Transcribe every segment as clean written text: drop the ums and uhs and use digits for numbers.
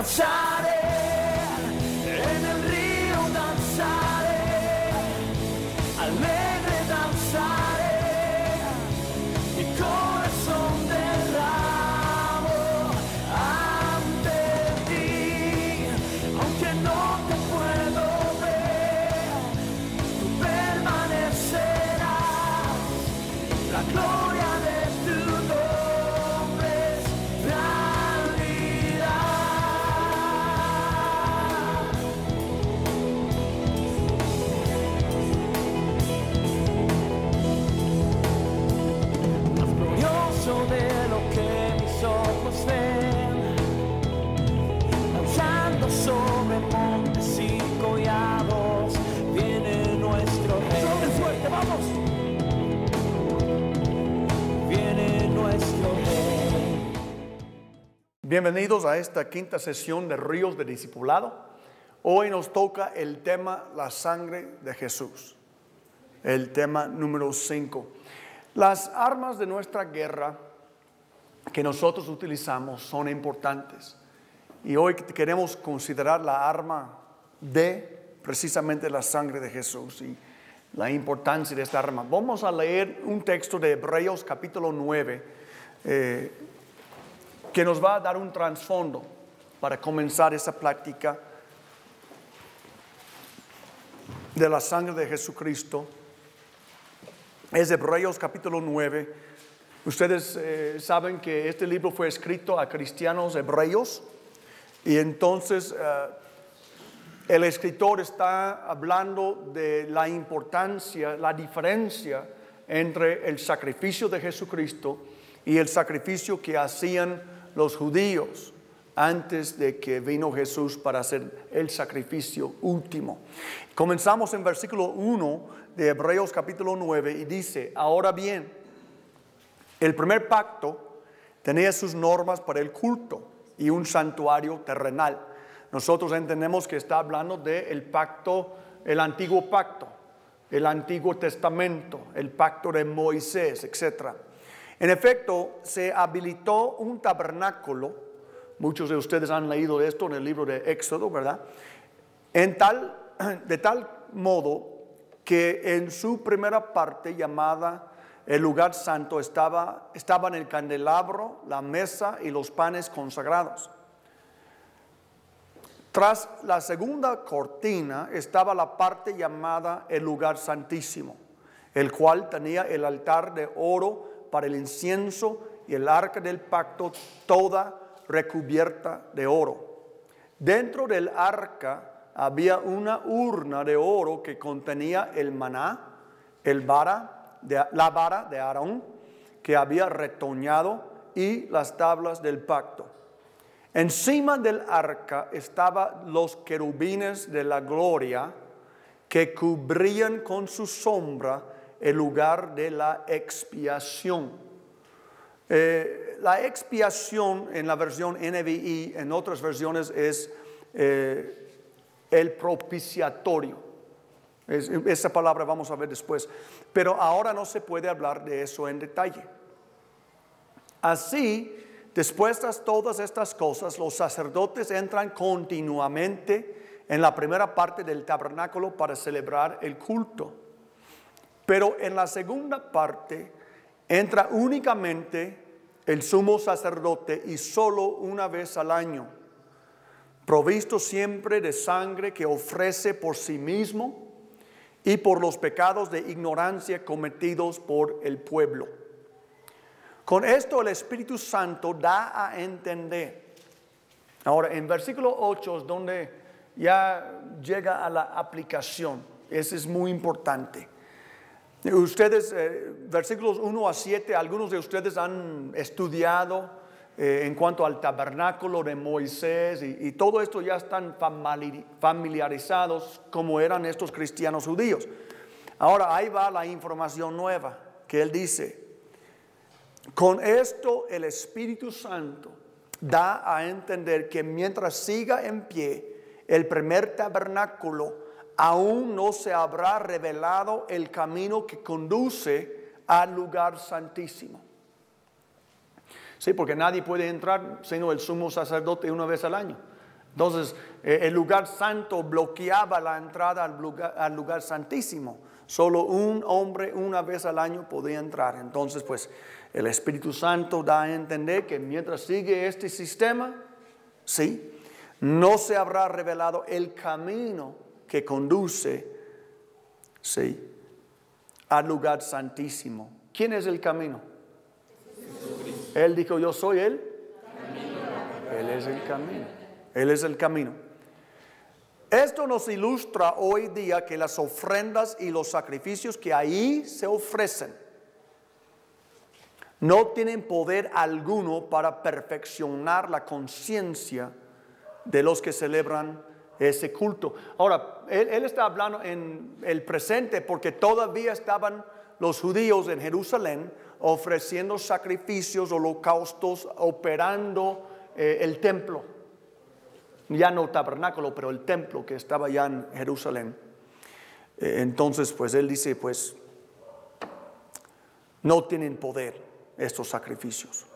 danzaré, en el río danzaré, alegre danzaré, mi corazón derramo ante ti, aunque no te puedo ver, tú permanecerás, la gloria de tu nombre es realidad. Más glorioso de lo que mis ojos ven, danzando sobre montes y collados, viene nuestro rey. ¡Sobre fuerte, vamos! Viene nuestro rey. Bienvenidos a esta quinta sesión de Ríos de Discipulado. Hoy nos toca el tema la sangre de Jesús, el tema número 5. Las armas de nuestra guerra que nosotros utilizamos son importantes y hoy queremos considerar la arma de precisamente la sangre de Jesús y la importancia de esta arma. Vamos a leer un texto de Hebreos capítulo 9 que nos va a dar un trasfondo para comenzar esa plática de la sangre de Jesucristo. Es Hebreos capítulo 9. Ustedes saben que este libro fue escrito a cristianos hebreos y entonces el escritor está hablando de la importancia, la diferencia entre el sacrificio de Jesucristo y el sacrificio que hacían los judíos antes de que vino Jesús para hacer el sacrificio último. Comenzamos en versículo 1 de Hebreos capítulo 9 y dice: ahora bien, el primer pacto tenía sus normas para el culto y un santuario terrenal. Nosotros entendemos que está hablando del pacto, el antiguo pacto, el Antiguo Testamento, el pacto de Moisés, etc. En efecto, se habilitó un tabernáculo. Muchos de ustedes han leído esto en el libro de Éxodo, ¿verdad? De tal modo que en su primera parte, llamada el lugar santo, estaban el candelabro, la mesa y los panes consagrados. Tras la segunda cortina estaba la parte llamada el lugar santísimo, el cual tenía el altar de oro para el incienso y el arca del pacto toda recubierta de oro. Dentro del arca había una urna de oro que contenía el maná, la vara de Aarón que había retoñado y las tablas del pacto. Encima del arca estaban los querubines de la gloria que cubrían con su sombra el lugar de la expiación. La expiación en la versión NBI, en otras versiones es el propiciatorio. Esa palabra vamos a ver después. Pero ahora no se puede hablar de eso en detalle. Así, después de todas estas cosas, los sacerdotes entran continuamente en la primera parte del tabernáculo para celebrar el culto. Pero en la segunda parte entra únicamente el sumo sacerdote y solo una vez al año, provisto siempre de sangre que ofrece por sí mismo y por los pecados de ignorancia cometidos por el pueblo. Con esto el Espíritu Santo da a entender. Ahora, en versículo 8 es donde ya llega a la aplicación. Eso es muy importante. Ustedes, versículos 1 a 7, algunos de ustedes han estudiado en cuanto al tabernáculo de Moisés y todo esto ya están familiarizados como eran estos cristianos judíos. Ahora ahí va la información nueva que él dice: con esto el Espíritu Santo da a entender que mientras siga en pie el primer tabernáculo, aún no se habrá revelado el camino que conduce al lugar santísimo. Sí, porque nadie puede entrar sino el sumo sacerdote una vez al año. Entonces, el lugar santo bloqueaba la entrada al lugar santísimo. Solo un hombre una vez al año podía entrar. Entonces, pues, el Espíritu Santo da a entender que mientras sigue este sistema, sí, no se habrá revelado el camino que conduce, sí, al lugar santísimo. ¿Quién es el camino? Jesucristo. Él dijo, yo soy Él. Él es el camino. Él es el camino. Esto nos ilustra hoy día que las ofrendas y los sacrificios que ahí se ofrecen no tienen poder alguno para perfeccionar la conciencia de los que celebran ese culto. Ahora, él está hablando en el presente porque todavía estaban los judíos en Jerusalén ofreciendo sacrificios, holocaustos, operando el templo. Ya no el tabernáculo, pero el templo que estaba ya en Jerusalén. Entonces, pues él dice, pues, no tienen poder estos sacrificios.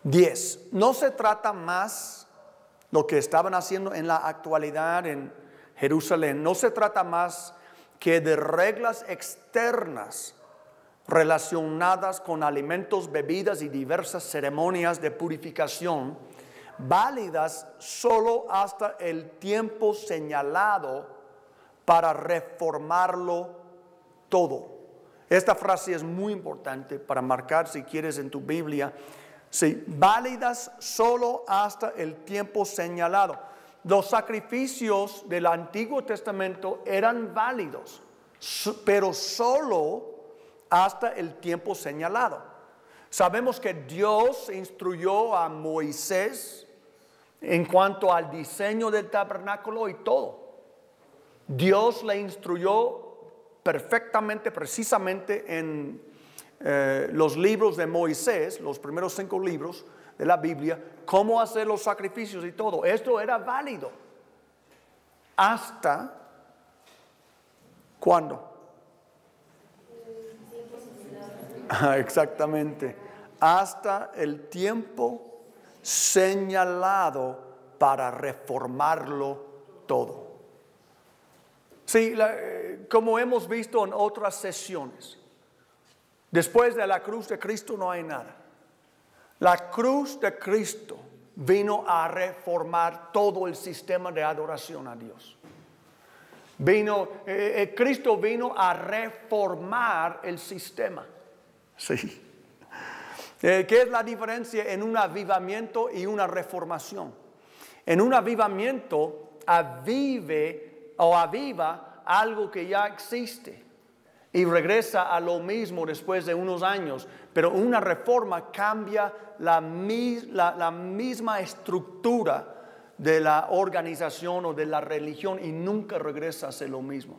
10. No se trata más lo que estaban haciendo en la actualidad en Jerusalén. No se trata más que de reglas externas relacionadas con alimentos, bebidas y diversas ceremonias de purificación, válidas solo hasta el tiempo señalado para reformarlo todo. Esta frase es muy importante para marcar, si quieres, en tu Biblia. Sí, válidas solo hasta el tiempo señalado. Los sacrificios del Antiguo Testamento eran válidos, pero solo hasta el tiempo señalado. Sabemos que Dios instruyó a Moisés en cuanto al diseño del tabernáculo y todo. Dios le instruyó perfectamente, precisamente en los libros de Moisés, los primeros 5 libros de la Biblia, cómo hacer los sacrificios y todo. Esto era válido. ¿Hasta cuándo? Exactamente. Hasta el tiempo señalado para reformarlo todo. Sí, como hemos visto en otras sesiones, después de la cruz de Cristo no hay nada. La cruz de Cristo vino a reformar todo el sistema de adoración a Dios. Cristo vino a reformar el sistema. Sí. ¿Qué es la diferencia en un avivamiento y una reformación? En un avivamiento aviva algo que ya existe y regresa a lo mismo después de unos años, pero una reforma cambia la misma estructura de la organización o de la religión y nunca regresa a ser lo mismo.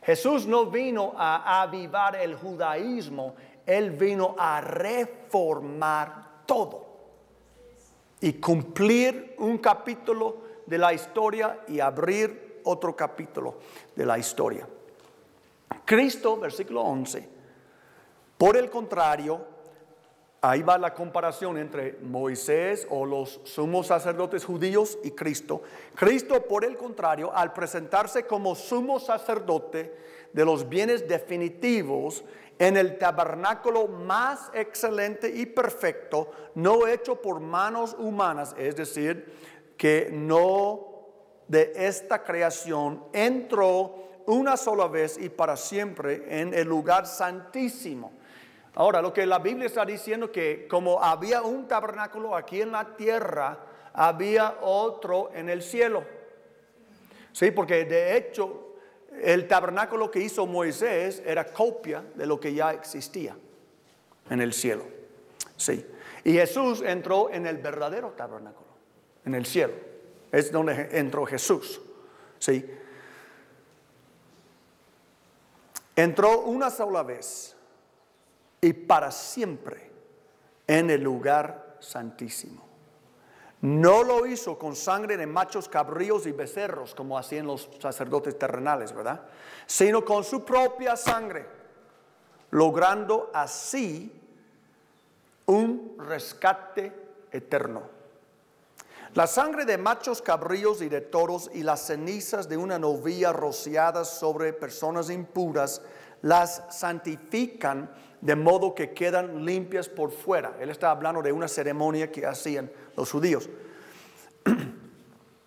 Jesús no vino a avivar el judaísmo, Él vino a reformar todo y cumplir un capítulo de la historia y abrir otro capítulo de la historia. Cristo, versículo 11, por el contrario, ahí va la comparación entre Moisés o los sumos sacerdotes judíos y Cristo. Cristo, por el contrario, al presentarse como sumo sacerdote de los bienes definitivos en el tabernáculo más excelente y perfecto, no hecho por manos humanas, es decir, que no de esta creación, entró una sola vez y para siempre en el lugar santísimo. Ahora, lo que la Biblia está diciendo que como había un tabernáculo aquí en la tierra, había otro en el cielo. Sí, porque de hecho el tabernáculo que hizo Moisés era copia de lo que ya existía en el cielo. Sí. Y Jesús entró en el verdadero tabernáculo, en el cielo. Es donde entró Jesús. Sí. Entró una sola vez y para siempre en el lugar santísimo. No lo hizo con sangre de machos cabríos y becerros como hacían los sacerdotes terrenales, ¿verdad? Sino con su propia sangre, logrando así un rescate eterno. La sangre de machos cabríos y de toros y las cenizas de una novilla rociadas sobre personas impuras las santifican de modo que quedan limpias por fuera. Él está hablando de una ceremonia que hacían los judíos.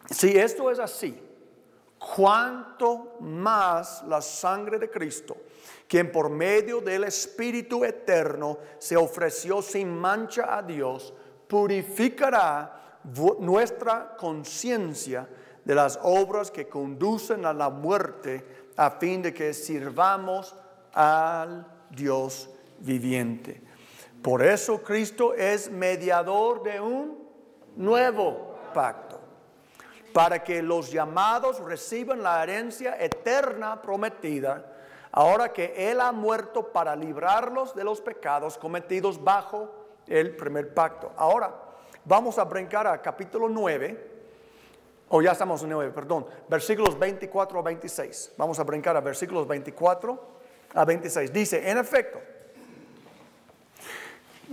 Si esto es así, cuánto más la sangre de Cristo, quien por medio del Espíritu eterno se ofreció sin mancha a Dios, purificará nuestra conciencia de las obras que conducen a la muerte, a fin de que sirvamos al Dios viviente. Por eso Cristo es mediador de un nuevo pacto, para que los llamados reciban la herencia eterna prometida, ahora que Él ha muerto para librarlos de los pecados cometidos bajo el primer pacto. Ahora, vamos a brincar a capítulo 9, o ya estamos en 9, perdón, versículos 24 a 26. Vamos a brincar a versículos 24 a 26. Dice, en efecto,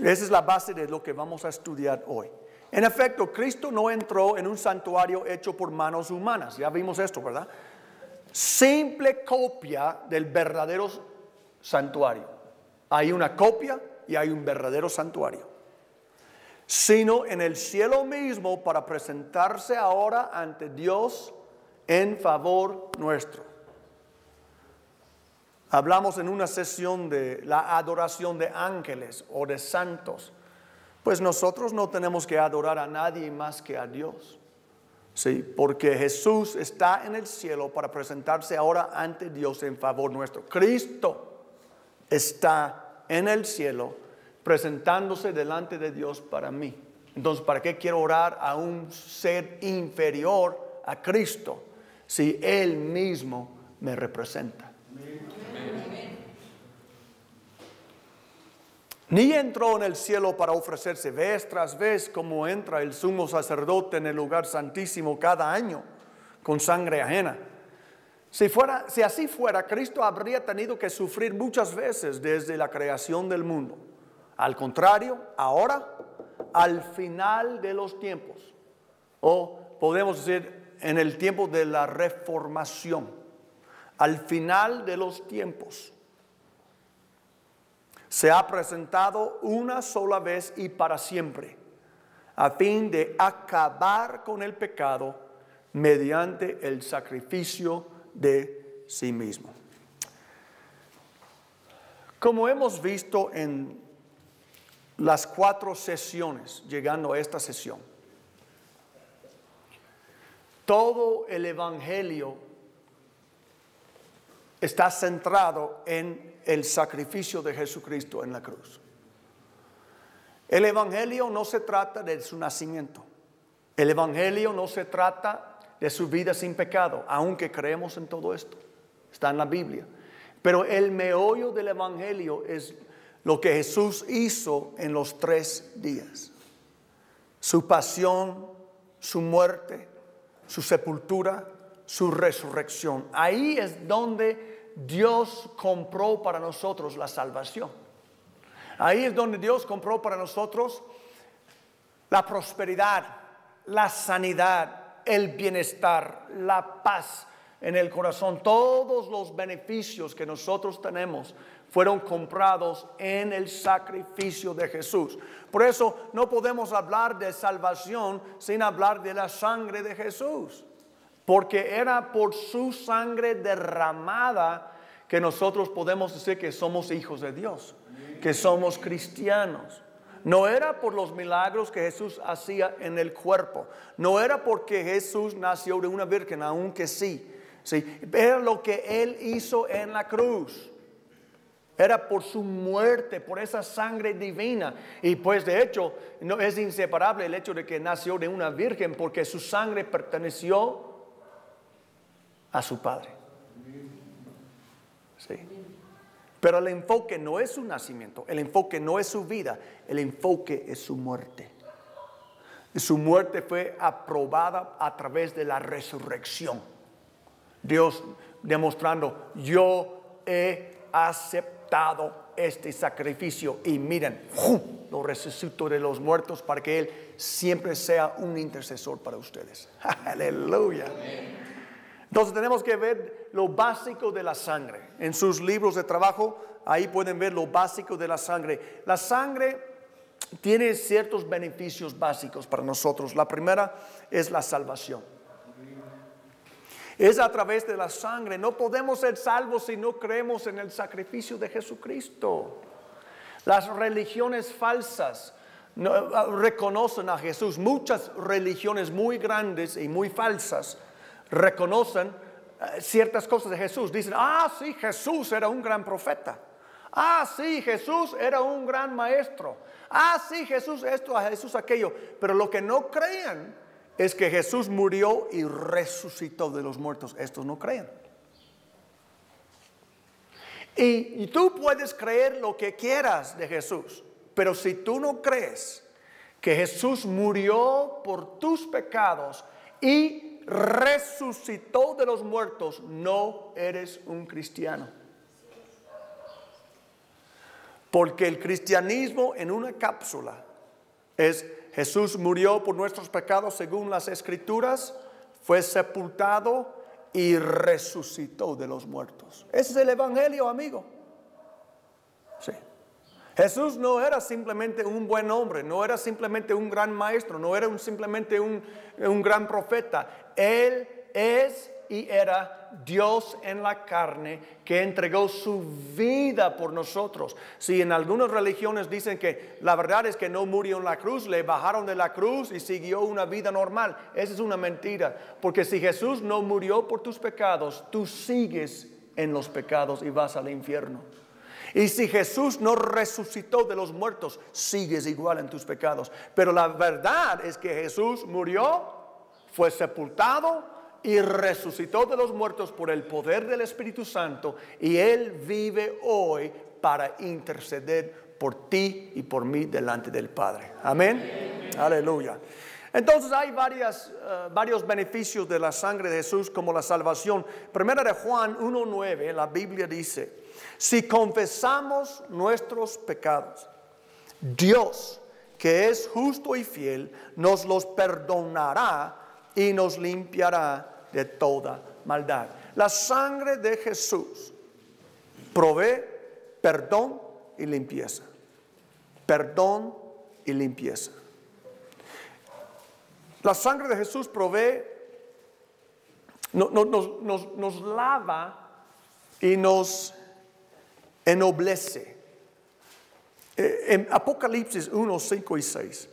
esa es la base de lo que vamos a estudiar hoy. En efecto, Cristo no entró en un santuario hecho por manos humanas. Ya vimos esto, ¿verdad? Simple copia del verdadero santuario. Hay una copia y hay un verdadero santuario. Sino en el cielo mismo para presentarse ahora ante Dios en favor nuestro. Hablamos en una sesión de la adoración de ángeles o de santos. Pues nosotros no tenemos que adorar a nadie más que a Dios. Sí, porque Jesús está en el cielo para presentarse ahora ante Dios en favor nuestro. Cristo está en el cielo presentándose delante de Dios para mí. Entonces, ¿para qué quiero orar a un ser inferior a Cristo si Él mismo me representa? Ni entró en el cielo para ofrecerse vez tras vez como entra el sumo sacerdote en el lugar santísimo cada año con sangre ajena. Si así fuera, Cristo habría tenido que sufrir muchas veces desde la creación del mundo. Al contrario, ahora, al final de los tiempos, o podemos decir en el tiempo de la reformación, al final de los tiempos, se ha presentado una sola vez y para siempre, a fin de acabar con el pecado mediante el sacrificio de sí mismo. Como hemos visto en las 4 sesiones, llegando a esta sesión, todo el Evangelio está centrado en el sacrificio de Jesucristo en la cruz. El Evangelio no se trata de su nacimiento. El Evangelio no se trata de su vida sin pecado, aunque creemos en todo esto. Está en la Biblia. Pero el meollo del Evangelio es lo que Jesús hizo en los 3 días. Su pasión, su muerte, su sepultura, su resurrección. Ahí es donde Dios compró para nosotros la salvación. Ahí es donde Dios compró para nosotros la prosperidad, la sanidad, el bienestar, la paz en el corazón. Todos los beneficios que nosotros tenemos fueron comprados en el sacrificio de Jesús. Por eso no podemos hablar de salvación sin hablar de la sangre de Jesús. Porque era por su sangre derramada que nosotros podemos decir que somos hijos de Dios, que somos cristianos. No era por los milagros que Jesús hacía en el cuerpo. No era porque Jesús nació de una virgen, aunque sí. Era lo que Él hizo en la cruz. Era por su muerte, por esa sangre divina. Y pues de hecho no es inseparable el hecho de que nació de una virgen, porque su sangre perteneció a su Padre. Sí. Pero el enfoque no es su nacimiento, el enfoque no es su vida, el enfoque es su muerte. Y su muerte fue aprobada a través de la resurrección. Dios demostrando, yo he aceptado este sacrificio y miren, lo resucitó de los muertos para que Él siempre sea un intercesor para ustedes. Aleluya. Entonces tenemos que ver lo básico de la sangre. En sus libros de trabajo, ahí pueden ver lo básico de la sangre. La sangre tiene ciertos beneficios básicos para nosotros. La primera es la salvación. Es a través de la sangre. No podemos ser salvos si no creemos en el sacrificio de Jesucristo. Las religiones falsas no reconocen a Jesús. Muchas religiones muy grandes y muy falsas reconocen ciertas cosas de Jesús. Dicen, sí, Jesús era un gran profeta. Sí, Jesús era un gran maestro. Sí, Jesús esto, Jesús aquello. Pero lo que no creen es que Jesús murió y resucitó de los muertos. Estos no creen. Y tú puedes creer lo que quieras de Jesús, pero si tú no crees que Jesús murió por tus pecados y resucitó de los muertos, no eres un cristiano. Porque el cristianismo en una cápsula es: Jesús murió por nuestros pecados según las Escrituras, fue sepultado y resucitó de los muertos. Ese es el evangelio, amigo. Sí. Jesús no era simplemente un buen hombre, no era simplemente un gran maestro, no era simplemente un gran profeta. Él es y era Dios en la carne que entregó su vida por nosotros. Si en algunas religiones dicen que la verdad es que no murió en la cruz, le bajaron de la cruz y siguió una vida normal. Esa es una mentira, porque si Jesús no murió por tus pecados, tú sigues en los pecados y vas al infierno. Y si Jesús no resucitó de los muertos, sigues igual en tus pecados. Pero la verdad es que Jesús murió, fue sepultado y resucitó de los muertos por el poder del Espíritu Santo, y Él vive hoy para interceder por ti y por mí delante del Padre. Amén. Aleluya. Entonces hay varios beneficios de la sangre de Jesús, como la salvación. Primera de Juan 1:9, la Biblia dice: si confesamos nuestros pecados, Dios, que es justo y fiel, nos los perdonará y nos limpiará de toda maldad. La sangre de Jesús provee perdón y limpieza. Perdón y limpieza. La sangre de Jesús provee, nos lava y nos ennoblece. En Apocalipsis 1, 5 y 6.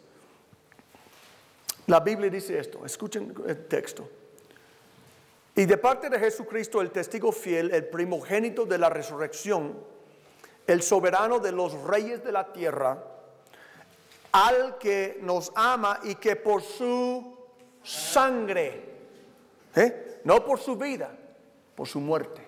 La Biblia dice esto, escuchen el texto. Y de parte de Jesucristo, el testigo fiel, el primogénito de la resurrección, el soberano de los reyes de la tierra, al que nos ama y que por su sangre, no por su vida, por su muerte,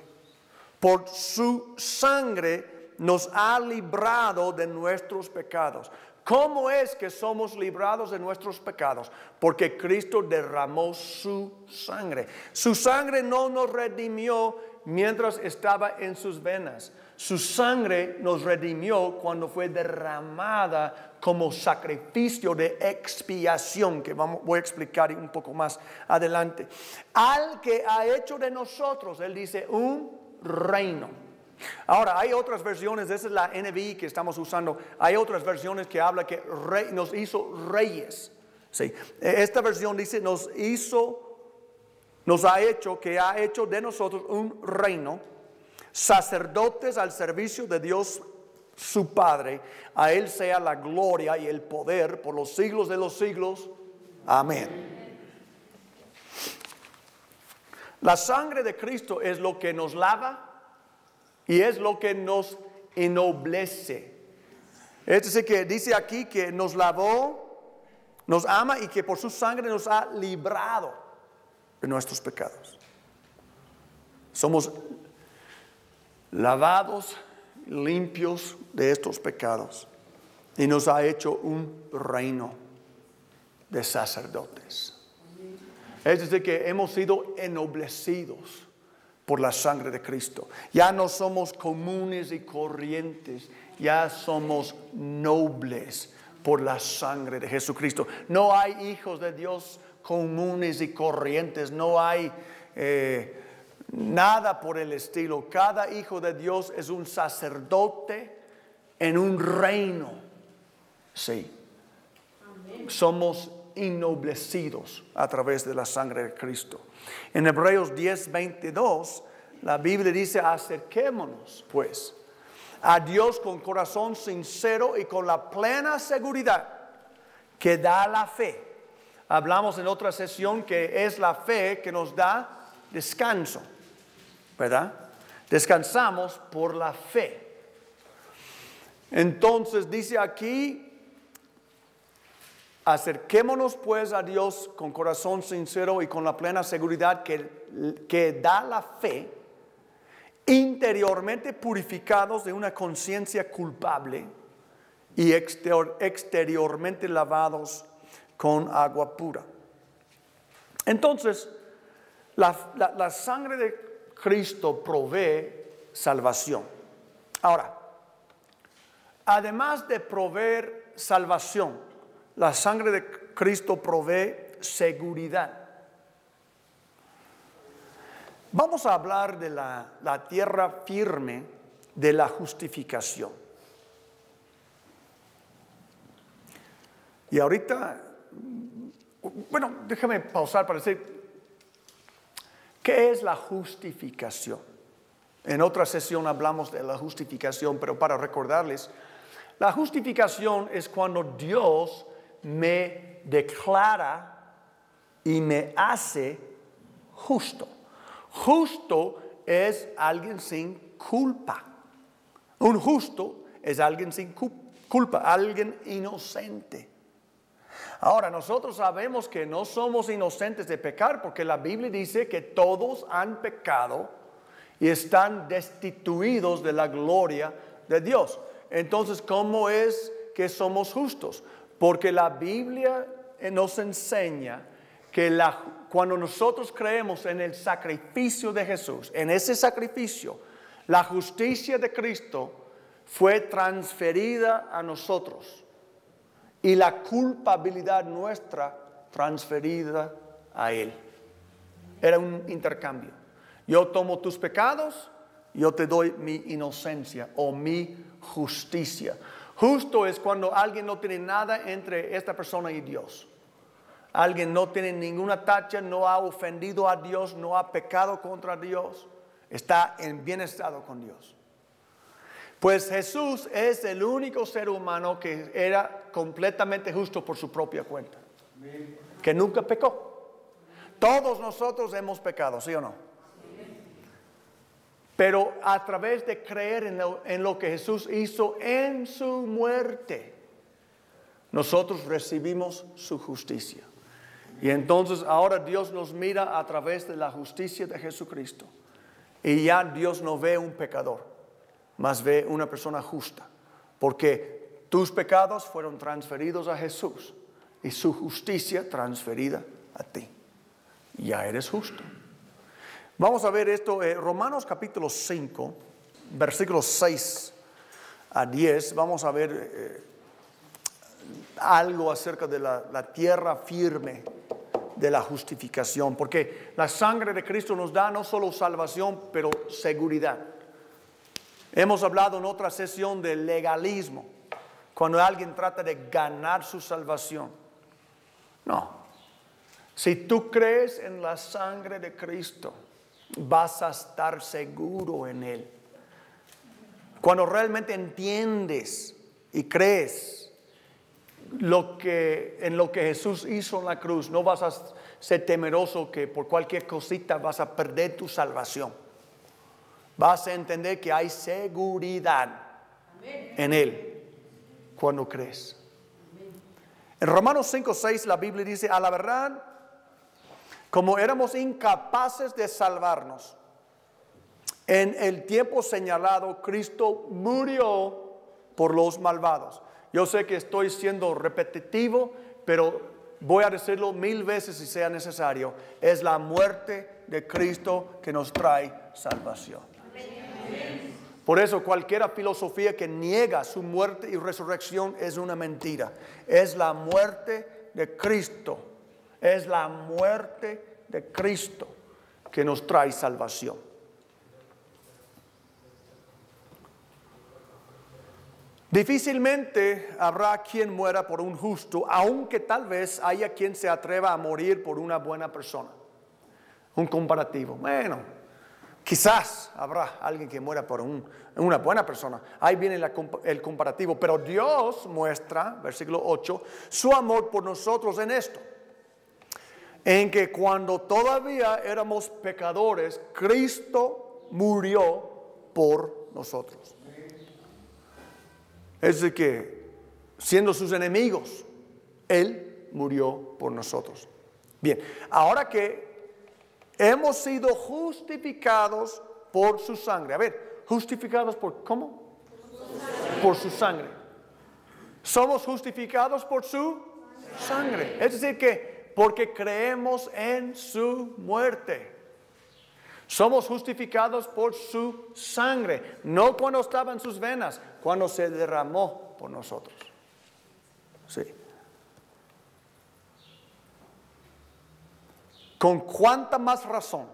por su sangre nos ha librado de nuestros pecados. ¿Cómo es que somos librados de nuestros pecados? Porque Cristo derramó su sangre. Su sangre no nos redimió mientras estaba en sus venas. Su sangre nos redimió cuando fue derramada como sacrificio de expiación, que voy a explicar un poco más adelante. Al que ha hecho de nosotros, él dice, un reino. Ahora, hay otras versiones, esa es la NBI que estamos usando. Hay otras versiones que habla que nos hizo reyes. Sí. Esta versión dice ha hecho de nosotros un reino, sacerdotes al servicio de Dios su Padre. A Él sea la gloria y el poder por los siglos de los siglos. Amén. La sangre de Cristo es lo que nos lava y es lo que nos ennoblece. Es decir, que dice aquí que nos lavó, nos ama y que por su sangre nos ha librado de nuestros pecados. Somos lavados, limpios de estos pecados, y nos ha hecho un reino de sacerdotes. Es decir, que hemos sido ennoblecidos por la sangre de Cristo. Ya no somos comunes y corrientes, ya somos nobles. por la sangre de Jesucristo. No hay hijos de Dios comunes y corrientes, no hay nada por el estilo. Cada hijo de Dios es un sacerdote en un reino. Sí. Amén. Somos ennoblecidos a través de la sangre de Cristo. En Hebreos 10:22, la Biblia dice: acerquémonos pues a Dios con corazón sincero y con la plena seguridad que da la fe. Hablamos en otra sesión que es la fe que nos da descanso, ¿verdad? Descansamos por la fe. Entonces dice aquí: acerquémonos pues a Dios con corazón sincero y con la plena seguridad que da la fe, interiormente purificados de una conciencia culpable y exteriormente lavados con agua pura. Entonces, la sangre de Cristo provee salvación. Ahora, además de proveer salvación, la sangre de Cristo provee seguridad. Vamos a hablar de la tierra firme de la justificación. Y ahorita, bueno, déjame pausar para decir, ¿qué es la justificación? En otra sesión hablamos de la justificación, pero para recordarles, la justificación es cuando Dios me declara y me hace justo. Justo es alguien sin culpa. Un justo es alguien sin culpa, alguien inocente. Ahora, nosotros sabemos que no somos inocentes de pecar, porque la Biblia dice que todos han pecado y están destituidos de la gloria de Dios. Entonces, ¿cómo es que somos justos? Porque la Biblia nos enseña que cuando nosotros creemos en el sacrificio de Jesús, en ese sacrificio, la justicia de Cristo fue transferida a nosotros y la culpabilidad nuestra transferida a Él. Era un intercambio. Yo tomo tus pecados, yo te doy mi inocencia o mi justicia. Justo es cuando alguien no tiene nada entre esta persona y Dios. Alguien no tiene ninguna tacha, no ha ofendido a Dios, no ha pecado contra Dios, está en bien estado con Dios. Pues Jesús es el único ser humano que era completamente justo por su propia cuenta, que nunca pecó. Todos nosotros hemos pecado, ¿sí o no? Pero a través de creer en lo que Jesús hizo en su muerte, nosotros recibimos su justicia. Y entonces ahora Dios nos mira a través de la justicia de Jesucristo. Y ya Dios no ve un pecador, mas ve una persona justa. Porque tus pecados fueron transferidos a Jesús y su justicia transferida a ti. Ya eres justo. Vamos a ver esto, Romanos capítulo 5, versículos 6 a 10. Vamos a ver algo acerca de la tierra firme de la justificación. Porque la sangre de Cristo nos da no solo salvación, pero seguridad. Hemos hablado en otra sesión del legalismo, cuando alguien trata de ganar su salvación. No. Si tú crees en la sangre de Cristo, vas a estar seguro en Él. Cuando realmente entiendes y crees en lo que Jesús hizo en la cruz, no vas a ser temeroso que por cualquier cosita vas a perder tu salvación. Vas a entender que hay seguridad en Él cuando crees. En Romanos 5:6 la Biblia dice: a la verdad, como éramos incapaces de salvarnos, en el tiempo señalado, Cristo murió por los malvados. Yo sé que estoy siendo repetitivo, pero voy a decirlo 1000 veces si sea necesario. Es la muerte de Cristo que nos trae salvación. Por eso cualquier filosofía que niega su muerte y resurrección es una mentira. Es la muerte de Cristo. Es la muerte de Cristo que nos trae salvación. Difícilmente habrá quien muera por un justo, aunque tal vez haya quien se atreva a morir por una buena persona. Un comparativo. Bueno, quizás habrá alguien que muera por una buena persona. Ahí viene el comparativo. Pero Dios muestra, versículo 8, su amor por nosotros en esto. En que cuando todavía éramos pecadores, Cristo murió por nosotros. Es decir, que siendo sus enemigos, Él murió por nosotros. Bien, ahora que hemos sido justificados por su sangre. A ver, ¿justificados por cómo? Por su sangre. Somos justificados por su sangre. Es decir, que porque creemos en su muerte. Somos justificados por su sangre, no cuando estaba en sus venas, cuando se derramó por nosotros. Sí. Con cuánta más razón,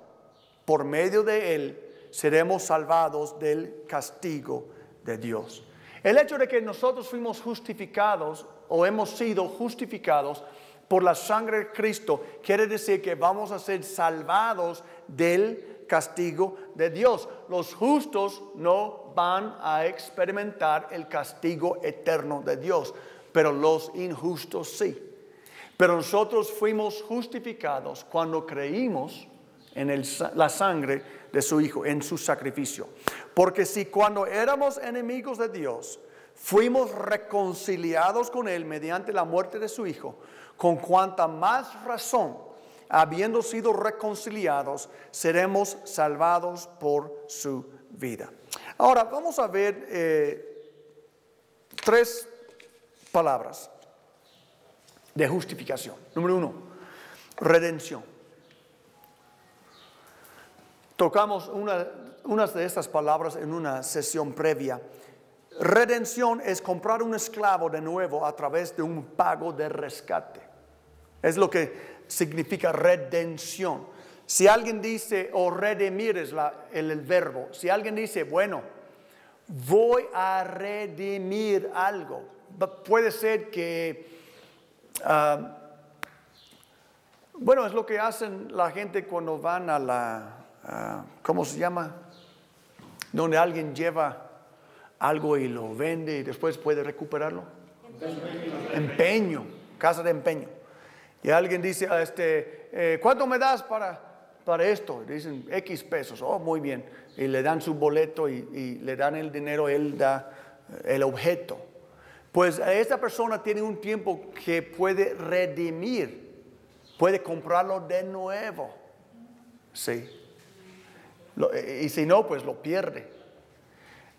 por medio de Él, seremos salvados del castigo de Dios. El hecho de que nosotros fuimos justificados o hemos sido justificados por la sangre de Cristo quiere decir que vamos a ser salvados del castigo de Dios. Los justos no van a experimentar el castigo eterno de Dios, pero los injustos sí. Pero nosotros fuimos justificados cuando creímos en la sangre de su Hijo, en su sacrificio. Porque si cuando éramos enemigos de Dios, fuimos reconciliados con Él mediante la muerte de su Hijo, con cuanta más razón, habiendo sido reconciliados, seremos salvados por su vida. Ahora vamos a ver 3 palabras de justificación. Número 1, redención. Tocamos unas de estas palabras en una sesión previa. Redención es comprar un esclavo de nuevo a través de un pago de rescate. Es lo que significa redención. Si alguien dice, o redimir es el verbo. Si alguien dice, bueno, voy a redimir algo. Puede ser que, bueno, es lo que hacen la gente cuando van a la, ¿cómo se llama? Donde alguien lleva algo y lo vende y después puede recuperarlo. Empeño, casa de empeño. Y alguien dice, ¿cuánto me das para esto? Dicen X pesos. Oh, muy bien. Y le dan su boleto y le dan el dinero, él da el objeto. Pues esta persona tiene un tiempo que puede redimir, puede comprarlo de nuevo. Sí. Y si no, pues lo pierde.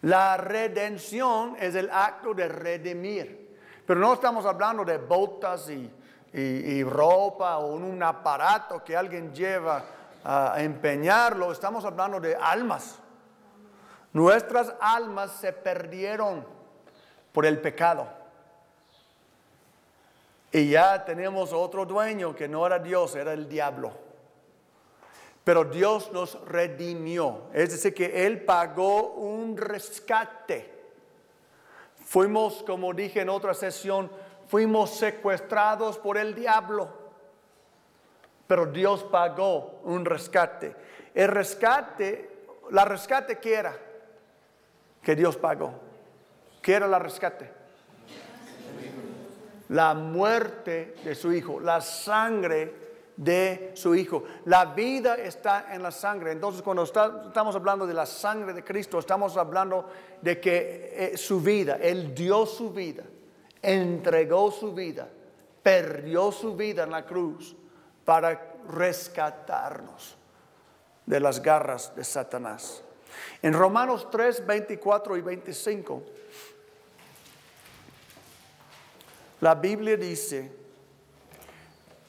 La redención es el acto de redimir. Pero no estamos hablando de botas y ropa o un aparato que alguien lleva a empeñarlo. Estamos hablando de almas. Nuestras almas se perdieron por el pecado. Y ya tenemos otro dueño que no era Dios, era el diablo. Pero Dios nos redimió. Es decir, que Él pagó un rescate. Fuimos, como dije en otra sesión, fuimos secuestrados por el diablo. Pero Dios pagó un rescate. El rescate, ¿la rescate qué era? Que Dios pagó. ¿Qué era la rescate? La muerte de su Hijo, la sangre de su Hijo. La vida está en la sangre. Entonces, cuando estamos hablando de la sangre de Cristo, estamos hablando de que su vida, Él dio su vida, entregó su vida, perdió su vida en la cruz para rescatarnos de las garras de Satanás. En Romanos 3, 24 y 25, la Biblia dice: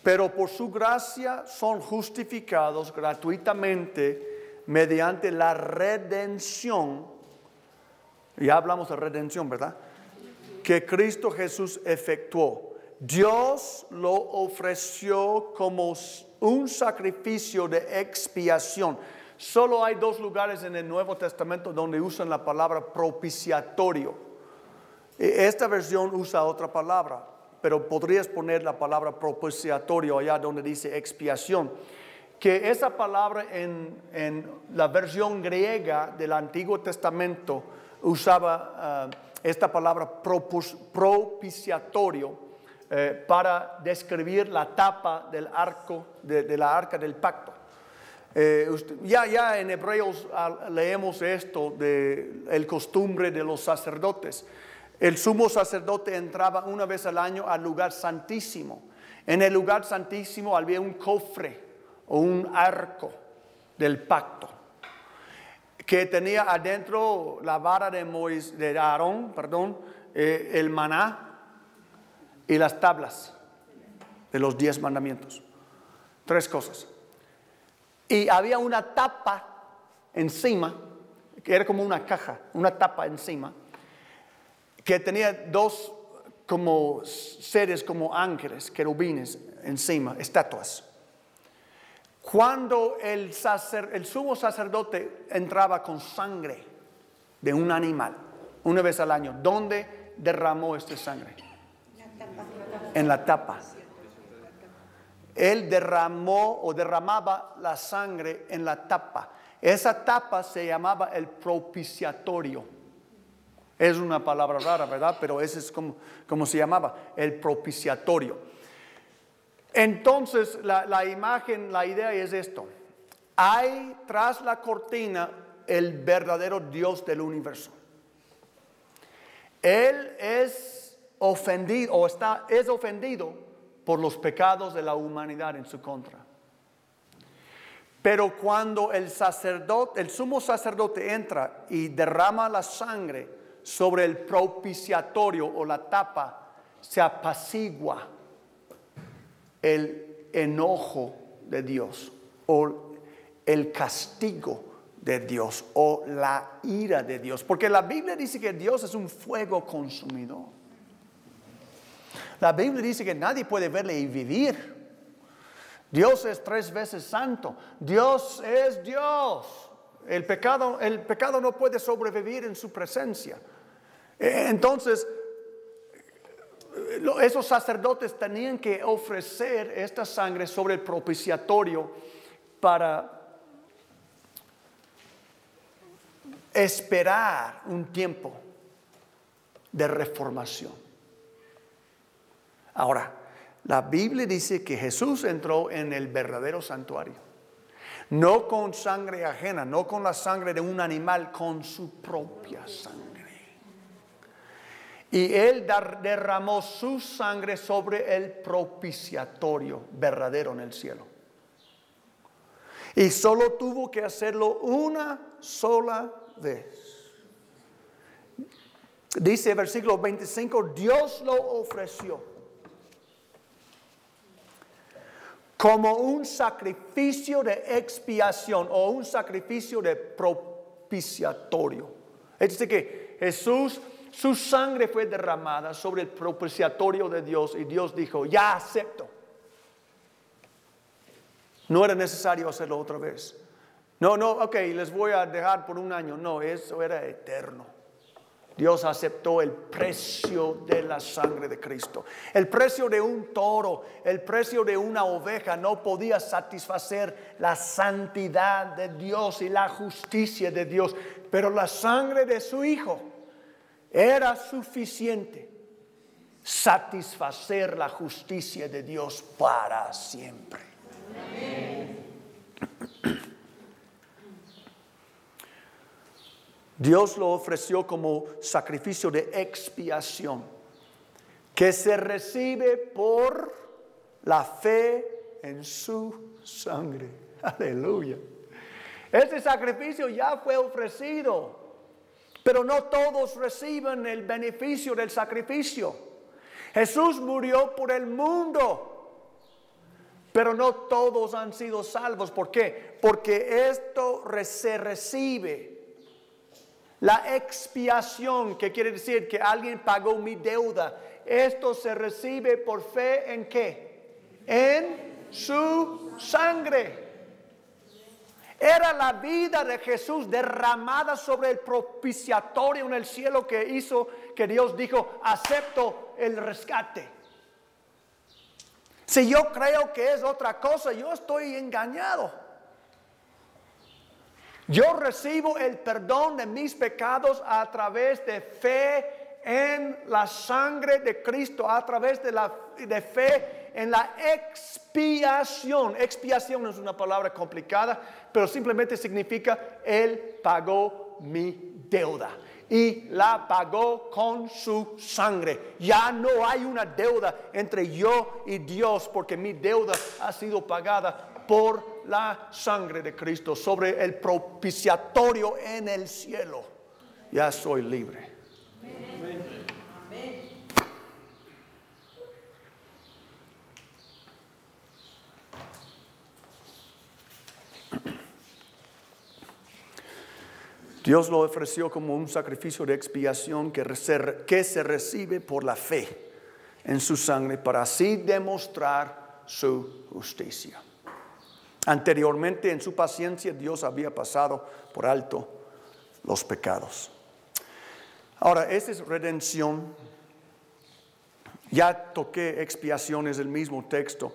pero por su gracia son justificados gratuitamente mediante la redención Ya hablamos de redención, ¿verdad? Que Cristo Jesús efectuó. Dios lo ofreció como un sacrificio de expiación. Solo hay 2 lugares en el Nuevo Testamento donde usan la palabra propiciatorio. Esta versión usa otra palabra, pero podrías poner la palabra propiciatorio allá donde dice expiación. Que esa palabra en la versión griega del Antiguo Testamento usaba esta palabra propiciatorio para describir la tapa del arco de la arca del pacto. Ya en Hebreos leemos esto de el costumbre de los sacerdotes. El sumo sacerdote entraba una vez al año al lugar santísimo. En el lugar santísimo había un cofre o un arco del pacto que tenía adentro la vara de Aarón, el maná y las tablas de los 10 mandamientos. 3 cosas. Y había una tapa encima, que era como una caja, una tapa encima, que tenía 2 como seres, como ángeles, querubines encima, estatuas. Cuando el sumo sacerdote entraba con sangre de un animal, una vez al año, ¿dónde derramó esta sangre? En la tapa. Él derramó o derramaba la sangre en la tapa. Esa tapa se llamaba el propiciatorio. Es una palabra rara, ¿verdad? Pero ese es como se llamaba, el propiciatorio. Entonces la imagen, la idea es esto. Hay tras la cortina el verdadero Dios del universo. Él es ofendido es ofendido por los pecados de la humanidad en su contra. Pero cuando el sumo sacerdote entra y derrama la sangre sobre el propiciatorio o la tapa, se apacigua el enojo de Dios o el castigo de Dios o la ira de Dios. Porque la Biblia dice que Dios es un fuego consumidor. La Biblia dice que nadie puede verle y vivir. Dios es 3 veces santo. Dios es Dios. El pecado no puede sobrevivir en su presencia. Entonces, esos sacerdotes tenían que ofrecer esta sangre sobre el propiciatorio para esperar un tiempo de reformación. Ahora, la Biblia dice que Jesús entró en el verdadero santuario, no con sangre ajena, no con la sangre de un animal, con su propia sangre. Y Él derramó su sangre sobre el propiciatorio verdadero en el cielo. Y solo tuvo que hacerlo una sola vez. Dice el versículo 25, Dios lo ofreció como un sacrificio de expiación o un sacrificio de propiciatorio. Es decir, que Jesús, su sangre fue derramada sobre el propiciatorio de Dios y Dios dijo, ya acepto. No era necesario hacerlo otra vez. No, ok, les voy a dejar por un año. No, eso era eterno. Dios aceptó el precio de la sangre de Cristo. El precio de un toro, el precio de una oveja no podía satisfacer la santidad de Dios y la justicia de Dios. Pero la sangre de su Hijo era suficiente satisfacer la justicia de Dios para siempre. Amén. Dios lo ofreció como sacrificio de expiación que se recibe por la fe en su sangre. Aleluya. Este sacrificio ya fue ofrecido, pero no todos reciben el beneficio del sacrificio. Jesús murió por el mundo, pero no todos han sido salvos. ¿Por qué? Porque esto se recibe La expiación, que quiere decir que alguien pagó mi deuda. Esto se recibe por fe ¿en qué? En su sangre. Era la vida de Jesús derramada sobre el propiciatorio en el cielo que hizo que Dios dijo, acepto el rescate. Si yo creo que es otra cosa, yo estoy engañado. Yo recibo el perdón de mis pecados a través de fe en la sangre de Cristo, a través de fe en la expiación. Expiación no es una palabra complicada, pero simplemente significa Él pagó mi deuda. Y la pagó con su sangre. Ya no hay una deuda entre yo y Dios, porque mi deuda ha sido pagada por la sangre de Cristo sobre el propiciatorio en el cielo. Ya soy libre. Amén. Dios lo ofreció como un sacrificio de expiación que se recibe por la fe en su sangre para así demostrar su justicia. Anteriormente en su paciencia Dios había pasado por alto los pecados. Ahora, esa es redención. Ya toqué expiación, es el mismo texto.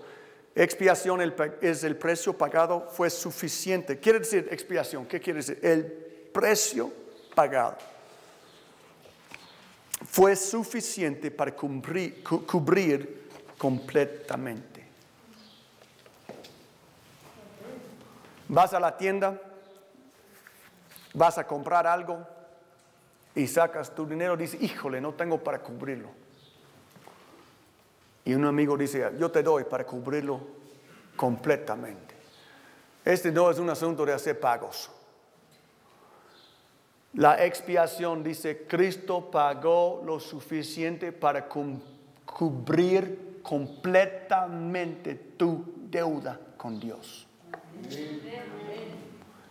Expiación es el precio pagado, fue suficiente. Quiere decir expiación, ¿qué quiere decir? El precio pagado fue suficiente para cubrir completamente. Vas a la tienda, vas a comprar algo y sacas tu dinero, dices, híjole, no tengo para cubrirlo. Y un amigo dice, yo te doy para cubrirlo completamente. Este no es un asunto de hacer pagos. La expiación dice, Cristo pagó lo suficiente para cubrir completamente tu deuda con Dios.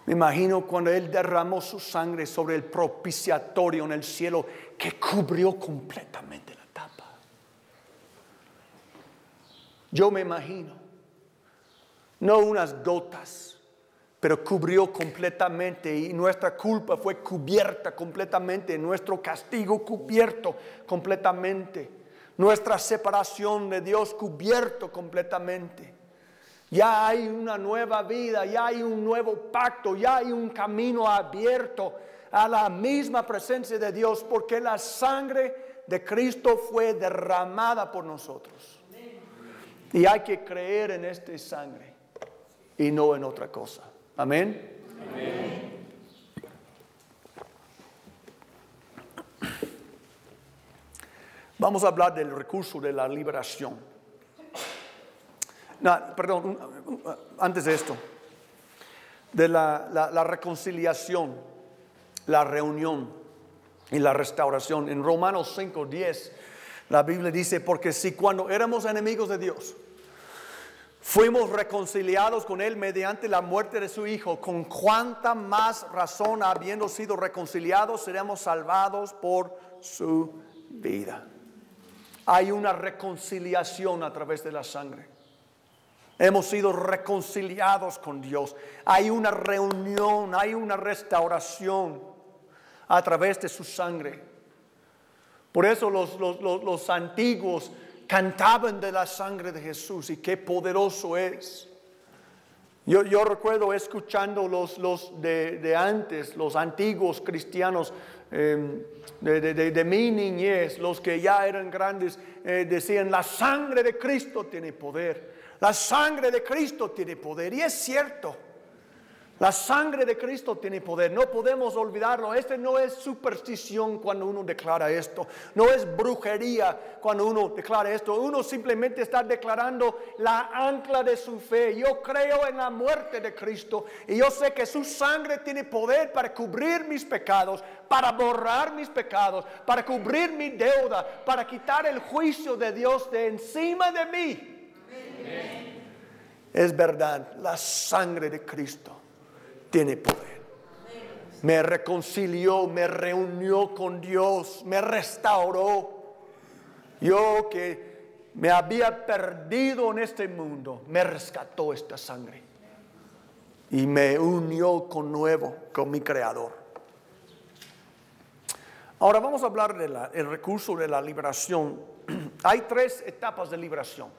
Me imagino cuando Él derramó su sangre sobre el propiciatorio en el cielo, que cubrió completamente la tapa. Yo me imagino, no unas gotas, pero cubrió completamente y nuestra culpa fue cubierta completamente, nuestro castigo cubierto completamente, nuestra separación de Dios cubierto completamente. Ya hay una nueva vida, ya hay un nuevo pacto, ya hay un camino abierto a la misma presencia de Dios, porque la sangre de Cristo fue derramada por nosotros. Y hay que creer en esta sangre y no en otra cosa. Amén. Amén. Vamos a hablar del recurso de la liberación. No, perdón, antes de esto, de la reconciliación, la reunión y la restauración. En Romanos 5:10, la Biblia dice, porque si cuando éramos enemigos de Dios, fuimos reconciliados con Él mediante la muerte de su Hijo, con cuánta más razón, habiendo sido reconciliados, seremos salvados por su vida. Hay una reconciliación a través de la sangre. Hemos sido reconciliados con Dios. Hay una reunión, hay una restauración a través de su sangre. Por eso los antiguos cantaban de la sangre de Jesús y qué poderoso es. Yo recuerdo escuchando los de antes, los antiguos cristianos de mi niñez, los que ya eran grandes, decían, la sangre de Cristo tiene poder. La sangre de Cristo tiene poder. Y es cierto. La sangre de Cristo tiene poder. No podemos olvidarlo. Este no es superstición cuando uno declara esto. No es brujería cuando uno declara esto. Uno simplemente está declarando la ancla de su fe. Yo creo en la muerte de Cristo. Y yo sé que su sangre tiene poder para cubrir mis pecados, para borrar mis pecados, para cubrir mi deuda, para quitar el juicio de Dios de encima de mí. Es verdad, la sangre de Cristo tiene poder. Me reconcilió, me reunió con Dios, me restauró. Yo que me había perdido en este mundo, me rescató esta sangre. Y me unió con nuevo, con mi Creador. Ahora vamos a hablar del recurso de la liberación. Hay 3 etapas de liberación.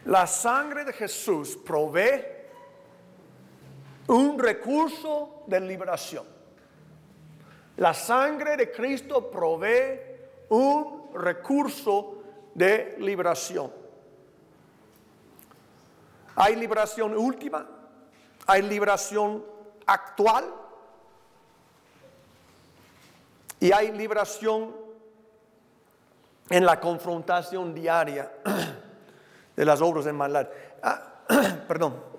La sangre de Jesús provee un recurso de liberación. La sangre de Cristo provee un recurso de liberación. Hay liberación última, hay liberación actual y hay liberación en la confrontación diaria de las obras de maldad. Perdón.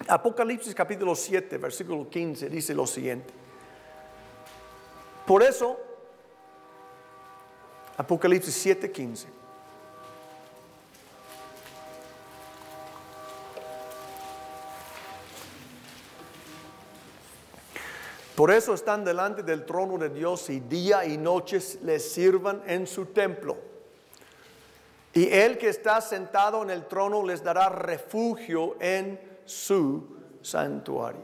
Apocalipsis capítulo 7, versículo 15 dice lo siguiente. Por eso, Apocalipsis 7, 15. Por eso están delante del trono de Dios y día y noche les sirvan en su templo. Y el que está sentado en el trono les dará refugio en su santuario.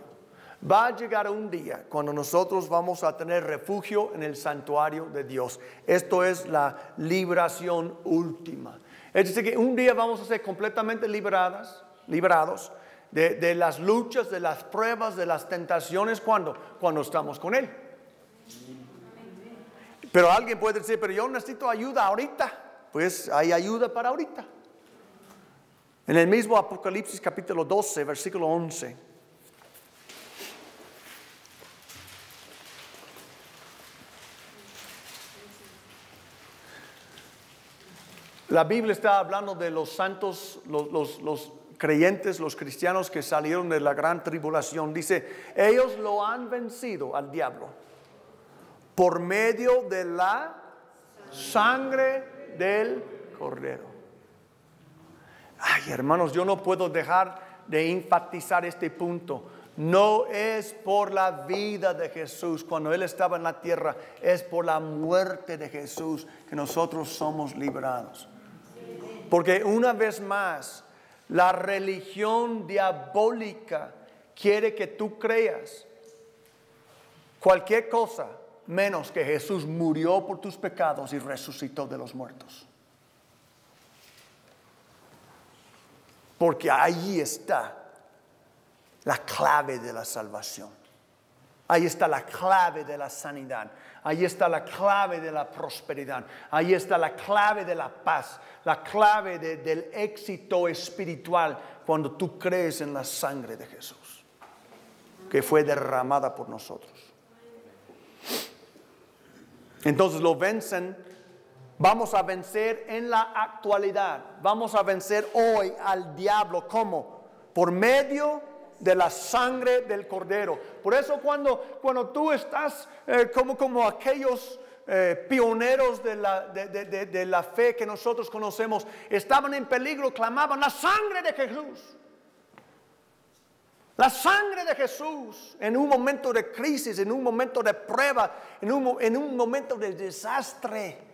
Va a llegar un día cuando nosotros vamos a tener refugio en el santuario de Dios. Esto es la liberación última. Es decir, que un día vamos a ser completamente liberados de las luchas, de las pruebas, de las tentaciones. Cuando estamos con Él. Pero alguien puede decir, pero yo necesito ayuda ahorita. Pues hay ayuda para ahorita. En el mismo Apocalipsis capítulo 12, versículo 11. La Biblia está hablando de los santos, los creyentes, los cristianos que salieron de la gran tribulación. Dice, ellos lo han vencido al diablo por medio de la sangre del Cordero. Ay, hermanos, yo no puedo dejar de enfatizar este punto. No es por la vida de Jesús cuando Él estaba en la tierra, es por la muerte de Jesús que nosotros somos librados. Porque una vez más, la religión diabólica quiere que tú creas cualquier cosa menos que Jesús murió por tus pecados y resucitó de los muertos. Porque ahí está la clave de la salvación. Ahí está la clave de la sanidad. Ahí está la clave de la prosperidad. Ahí está la clave de la paz. La clave del éxito espiritual cuando tú crees en la sangre de Jesús, que fue derramada por nosotros. Entonces lo vencen. Vamos a vencer en la actualidad. Vamos a vencer hoy al diablo. ¿Cómo? Por medio de la sangre del Cordero. Por eso cuando tú estás como aquellos pioneros de la fe que nosotros conocemos, estaban en peligro, clamaban la sangre de Jesús. La sangre de Jesús en un momento de crisis, en un momento de prueba, en un momento de desastre.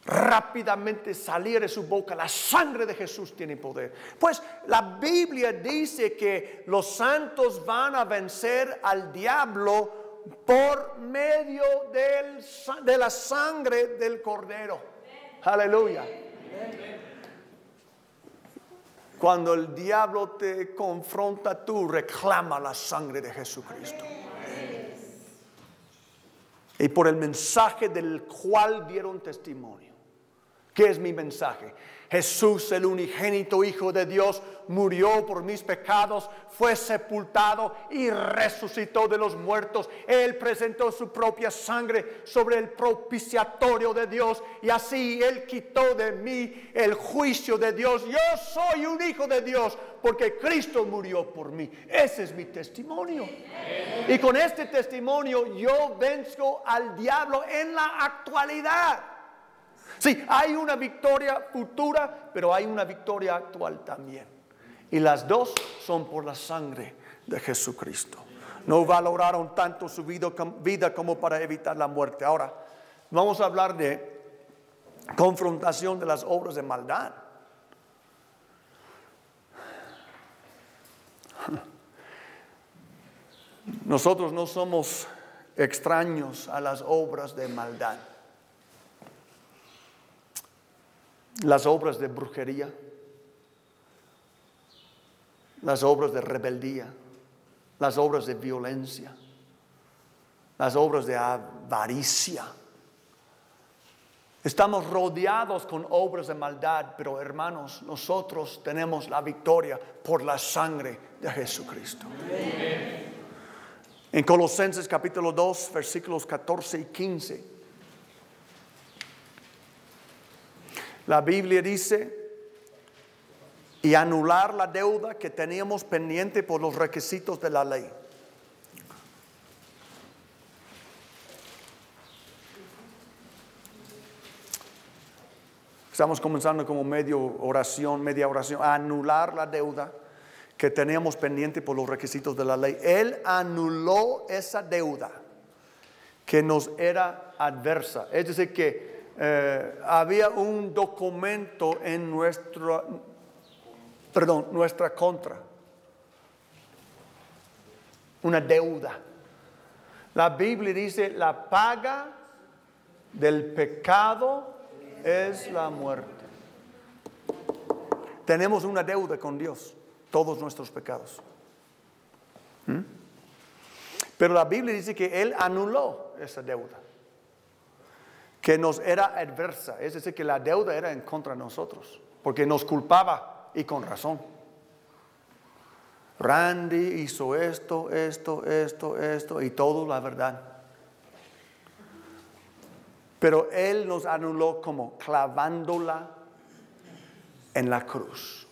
Rápidamente salía de su boca, la sangre de Jesús tiene poder. Pues la Biblia dice que los santos van a vencer al diablo por medio de la sangre del Cordero. Aleluya. Cuando el diablo te confronta, tú reclama la sangre de Jesucristo. Y por el mensaje del cual dieron testimonio. ¿Qué es mi mensaje? Jesús, el unigénito Hijo de Dios, murió por mis pecados, fue sepultado y resucitó de los muertos. Él presentó su propia sangre sobre el propiciatorio de Dios y así Él quitó de mí el juicio de Dios. Yo soy un hijo de Dios porque Cristo murió por mí. Ese es mi testimonio. Y con este testimonio yo venzo al diablo en la actualidad. Sí, hay una victoria futura, pero hay una victoria actual también. Y las dos son por la sangre de Jesucristo. No valoraron tanto su vida como para evitar la muerte. Ahora, vamos a hablar de confrontación de las obras de maldad. Nosotros no somos extraños a las obras de maldad. Las obras de brujería, las obras de rebeldía, las obras de violencia, las obras de avaricia. Estamos rodeados con obras de maldad, pero hermanos, nosotros tenemos la victoria por la sangre de Jesucristo. Amén. En Colosenses capítulo 2, versículos 14 y 15, la Biblia dice: y anular la deuda que teníamos pendiente por los requisitos de la ley. Estamos comenzando como media oración. Anular la deuda que teníamos pendiente por los requisitos de la ley. Él anuló esa deuda que nos era adversa. Es decir, que había un documento en nuestra contra. Una deuda. La Biblia dice: la paga del pecado es la muerte. Tenemos una deuda con Dios, todos nuestros pecados. Pero la Biblia dice que Él anuló esa deuda, que nos era adversa. Es decir, que la deuda era en contra de nosotros, porque nos culpaba, y con razón. Randy hizo esto, y todo la verdad. Pero Él nos anuló como clavándola en la cruz.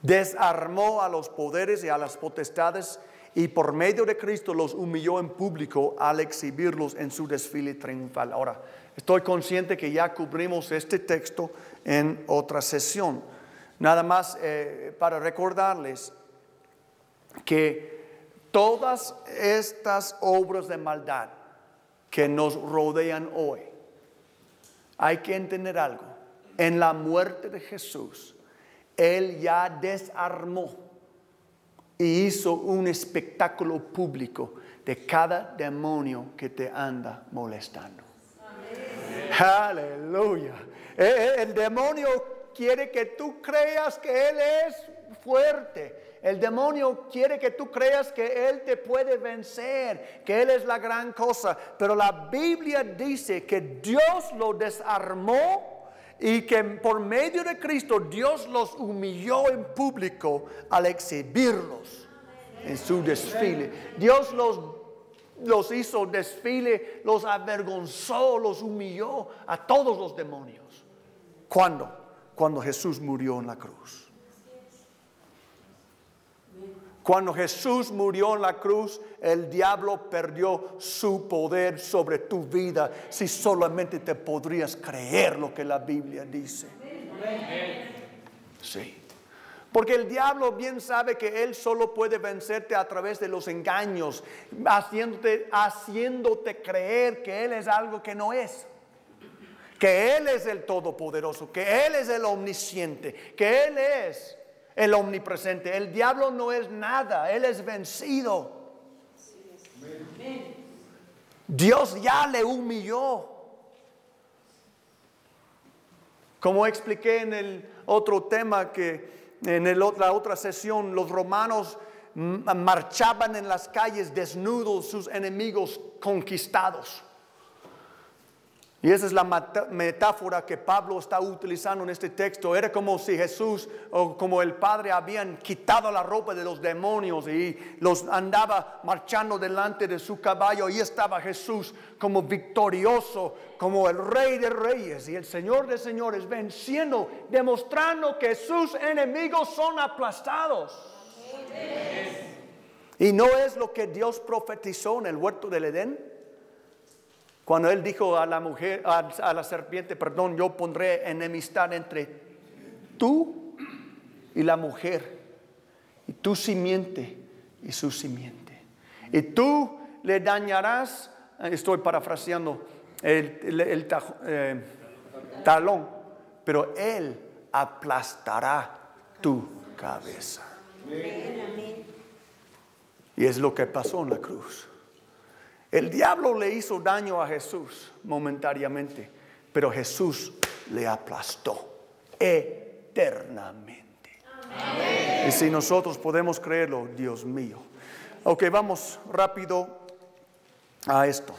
Desarmó a los poderes y a las potestades, y por medio de Cristo los humilló en público al exhibirlos en su desfile triunfal. Ahora, estoy consciente que ya cubrimos este texto en otra sesión. Nada más para recordarles que todas estas obras de maldad que nos rodean hoy, hay que entender algo. En la muerte de Jesús, Él ya desarmó y hizo un espectáculo público de cada demonio que te anda molestando. Amén. Aleluya. El demonio quiere que tú creas que Él es fuerte. El demonio quiere que tú creas que Él te puede vencer, que Él es la gran cosa. Pero la Biblia dice que Dios lo desarmó y que por medio de Cristo Dios los humilló en público al exhibirlos en su desfile. Dios los hizo desfile, los avergonzó, los humilló a todos los demonios. ¿Cuándo? Cuando Jesús murió en la cruz. Cuando Jesús murió en la cruz, el diablo perdió su poder sobre tu vida, si solamente te podrías creer lo que la Biblia dice. Sí. Porque el diablo bien sabe que él solo puede vencerte a través de los engaños, haciéndote creer que él es algo que no es. Que Él es el Todopoderoso, que Él es el Omnisciente, que Él es el Omnipresente. El diablo no es nada, Él es vencido. Dios ya le humilló. Como expliqué en el otro tema, que en la otra sesión, los romanos marchaban en las calles desnudos, sus enemigos conquistados. Y esa es la metáfora que Pablo está utilizando en este texto. Era como si Jesús o como el Padre habían quitado la ropa de los demonios y los andaba marchando delante de su caballo. Y estaba Jesús como victorioso, como el Rey de Reyes y el Señor de Señores, venciendo, demostrando que sus enemigos son aplastados. Y no es lo que Dios profetizó en el huerto del Edén. Cuando Él dijo a la mujer, a la serpiente, perdón, yo pondré enemistad entre tú y la mujer, y tu simiente y su simiente. Y tú le dañarás, estoy parafraseando, el talón, pero él aplastará tu cabeza. Y es lo que pasó en la cruz. El diablo le hizo daño a Jesús momentáneamente, pero Jesús le aplastó eternamente. Amén. Y si nosotros podemos creerlo, Dios mío. Ok, vamos rápido a esto.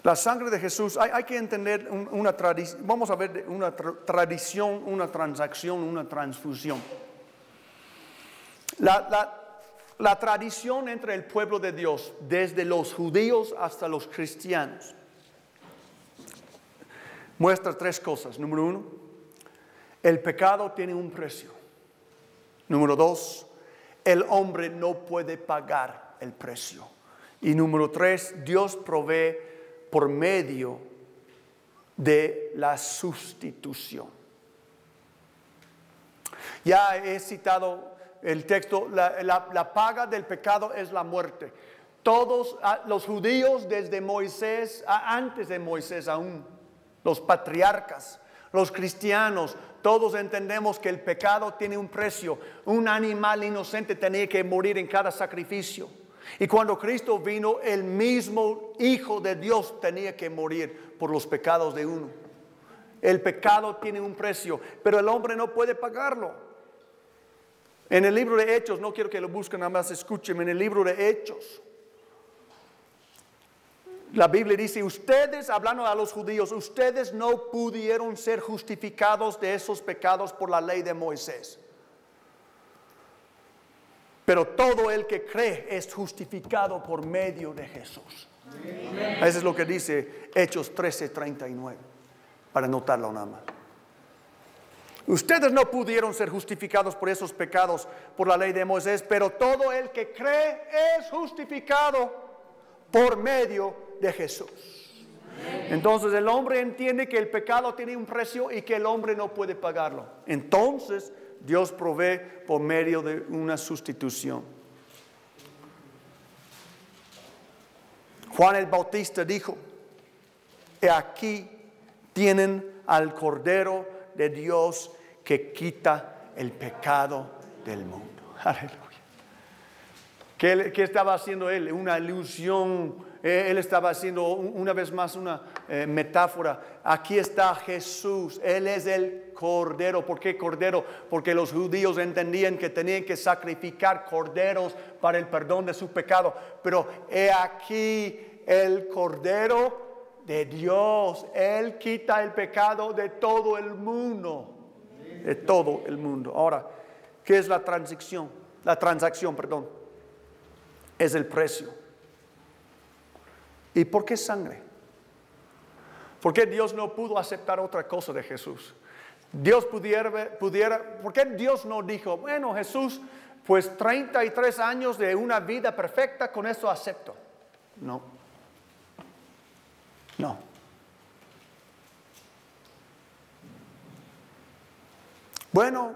La sangre de Jesús, hay que entender una tradición. Vamos a ver una tradición, una transacción, una transfusión. La tradición entre el pueblo de Dios, desde los judíos hasta los cristianos, muestra tres cosas. Número uno, el pecado tiene un precio. Número dos, el hombre no puede pagar el precio. Y número tres, Dios provee por medio de la sustitución. Ya he citado el texto, la paga del pecado es la muerte. Todos los judíos desde Moisés, antes de Moisés aún, los patriarcas, los cristianos, todos entendemos que el pecado tiene un precio. Un animal inocente tenía que morir en cada sacrificio. Y cuando Cristo vino, el mismo Hijo de Dios tenía que morir por los pecados de uno. El pecado tiene un precio, pero el hombre no puede pagarlo. En el libro de Hechos, no quiero que lo busquen, nada más escúchenme, en el libro de Hechos, la Biblia dice, ustedes, hablando a los judíos, ustedes no pudieron ser justificados de esos pecados por la ley de Moisés. Pero todo el que cree es justificado por medio de Jesús. Amén. Eso es lo que dice Hechos 13:39, para anotarlo nada más. Ustedes no pudieron ser justificados por esos pecados por la ley de Moisés, pero todo el que cree es justificado por medio de Jesús. Amén. Entonces el hombre entiende que el pecado tiene un precio y que el hombre no puede pagarlo. Entonces Dios provee por medio de una sustitución. Juan el Bautista dijo, he aquí tienen al Cordero de Dios que quita el pecado del mundo. Aleluya. ¿Qué estaba haciendo él? Una alusión. Él estaba haciendo una vez más una metáfora. Aquí está Jesús. Él es el Cordero. ¿Por qué Cordero? Porque los judíos entendían que tenían que sacrificar corderos para el perdón de su pecado. Pero he aquí el Cordero de Dios. Él quita el pecado de todo el mundo. De todo el mundo. Ahora, ¿qué es la transacción? La transacción, perdón. Es el precio. ¿Y por qué sangre? ¿Por qué Dios no pudo aceptar otra cosa de Jesús? Dios ¿por qué Dios no dijo, bueno, Jesús, pues 33 años de una vida perfecta, con eso acepto? No. No. Bueno,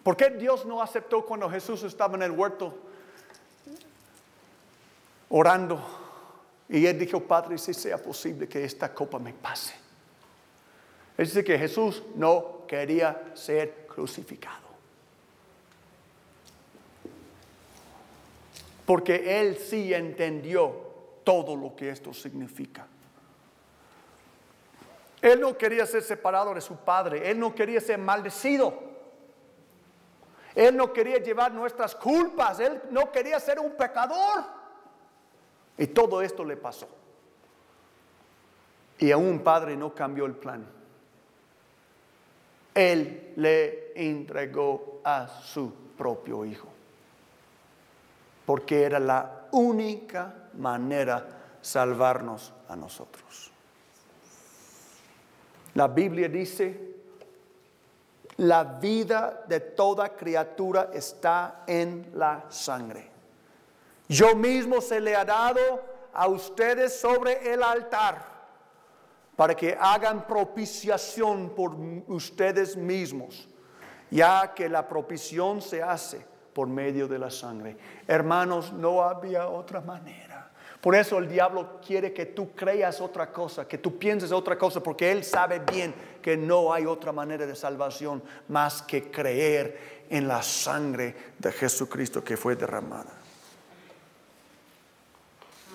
¿por qué Dios no aceptó cuando Jesús estaba en el huerto orando? Y él dijo, Padre, si sea posible que esta copa me pase. Es decir, que Jesús no quería ser crucificado. Porque él sí entendió todo lo que esto significa. Él no quería ser separado de su Padre. Él no quería ser maldecido. Él no quería llevar nuestras culpas. Él no quería ser un pecador. Y todo esto le pasó. Y aún Padre no cambió el plan. Él le entregó a su propio Hijo. Porque era la única manera de salvarnos a nosotros. La Biblia dice, la vida de toda criatura está en la sangre. Yo mismo se le ha dado a ustedes sobre el altar para que hagan propiciación por ustedes mismos, ya que la propiciación se hace por medio de la sangre. Hermanos, no había otra manera. Por eso el diablo quiere que tú creas otra cosa, que tú pienses otra cosa, porque él sabe bien que no hay otra manera de salvación más que creer en la sangre de Jesucristo que fue derramada.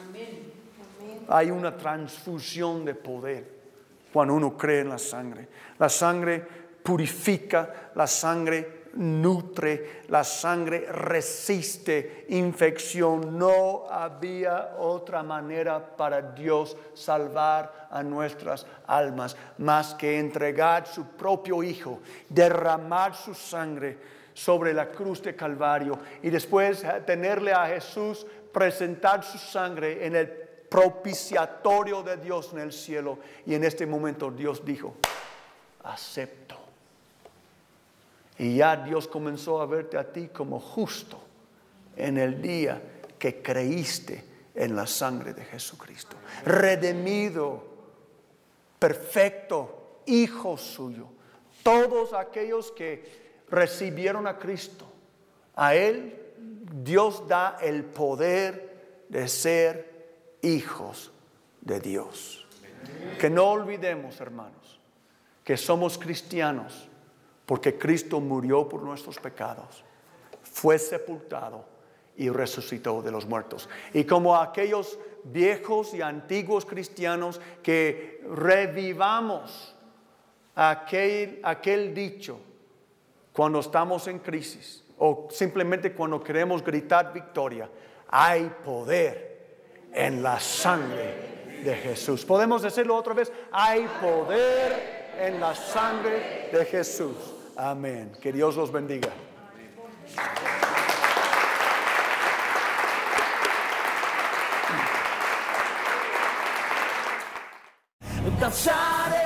Amén. Hay una transfusión de poder cuando uno cree en la sangre. La sangre purifica, la sangre nutre, la sangre resiste infección. No había otra manera para Dios salvar a nuestras almas más que entregar su propio Hijo, derramar su sangre sobre la cruz de Calvario y después tenerle a Jesús presentar su sangre en el propiciatorio de Dios en el cielo. Y en este momento Dios dijo: acepto. Y ya Dios comenzó a verte a ti como justo en el día que creíste en la sangre de Jesucristo. Redimido, perfecto, hijo suyo. Todos aquellos que recibieron a Cristo, a Él Dios da el poder de ser hijos de Dios. Que no olvidemos, hermanos, que somos cristianos porque Cristo murió por nuestros pecados, fue sepultado y resucitó de los muertos. Y como aquellos viejos y antiguos cristianos, que revivamos aquel dicho cuando estamos en crisis o simplemente cuando queremos gritar victoria: hay poder en la sangre de Jesús. ¿Podemos decirlo otra vez? Hay poder en la sangre de Jesús. Amén. Que Dios los bendiga. Danzaré